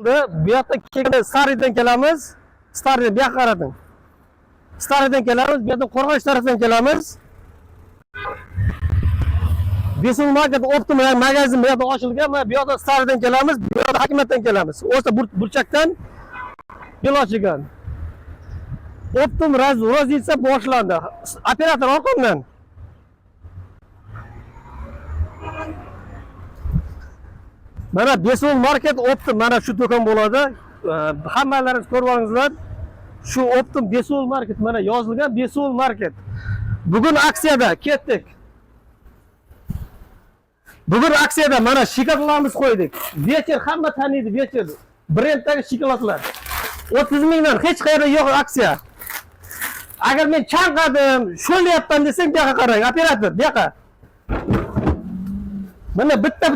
Bu yoqda kelganda Stariydan kelamiz. Stariy bu yoqqa qarating. Stariydan kelamiz, bu yerdan Qo'rg'onish tarafdan kelamiz. Besul market optim magazin bu yerda ochilgan. Bu yoqda Stariydan kelamiz, bu yoqda Hokimiyatdan kelamiz. O'sha burchakdan yo'l ochilgan. Optim rozniца boshlandi. Operator orqamdan. Mana Besul market optim mana shu do'kon bo'ladi. Hammalaringiz ko'rib olingizlar. Shu optim Besul market mana yozilgan Besul market. Bugun aksiyada ketdik. Bugun aksiyada mana shokoladlarimiz qo'ydik. Vecher hamma taniydi Vecher. Brenddagi shokoladlar. 30 mingdan hech qayerda yo'q aksiya. Agar men chanqadim, sho'lyapman desang, bu yoqqa qarang, operator, bu yoqqa. Mana bitta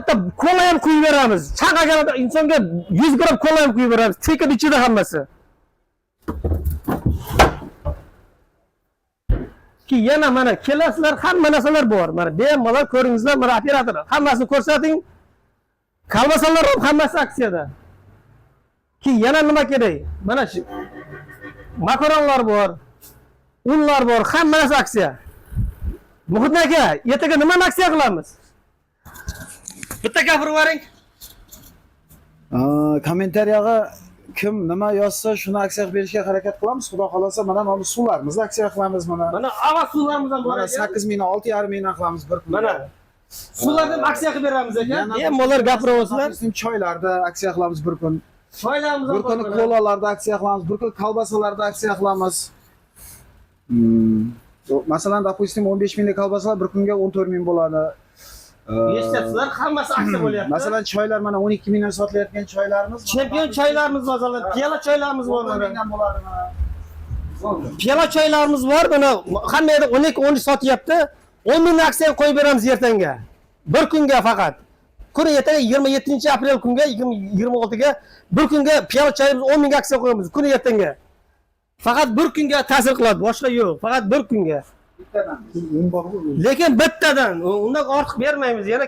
kola ham quyib beramiz. Chanqagan insonga 100 gram kola ham quyib beramiz. Tekin ichida hammasi. Ki yana mana kelasizlar, hamma narsalar bor. Mana bemalol ko'ringizlar, mana operator hammasini ko'rsating. Kalbasalar ham hammasi aksiyada. Ki yana nima kerak? Mana shu makaronlar bor, unlar bor, hamma narsa aksiya. Muhit aka, ertaga nima aksiya qilamiz? Bitta gapirib bering. Kommentariyaga kim nima yozsa shuni aksiya qilib berishga harakat qilamiz. Xudo xolasa mana mana suvlarimizni aksiya qilamiz mana. Mana avaz suvlarimiz ham bor. Mana 8 mingdan 6,5 mingdan qilamiz bir kun. Mana suvlarni aksiya qilib beramiz ekan. Bemalol gapiryapsizlar. Bizim choylarda aksiya qilamiz bir kun. Choylarimiz ham Bir kun kolalarda aksiya qilamiz, bir kun kolbasalarda aksiya qilamiz. Masalan, допустим, 15 minglik kolbasalar bir kunga 14 ming bo'ladi. Eshityapsizlar, hammasi aksiya bo'lyapti. Masalan, choylar mana 12 mingdan sotilayotgan choylarimiz. Chempion choylarimiz bor, masalan, piyola choylarimiz bor mana. Bo'ladi mana. Piyola choylarimiz bor, mana hamma yerda 12 sotyapti. 10 ming aksiya qo'yib beramiz ertanga. Bir kunga faqat. Kuni ertaga 27-aprel kunga 2026ga bir kunga piyola choyimiz 10 ming aksiya qo'yamiz kuni ertanga. Faqat bir kunga ta'sir qiladi, boshqa yo'q. Faqat bir kunga. Bittadan. Lekin bittadan, undan ortiq bermaymiz yana.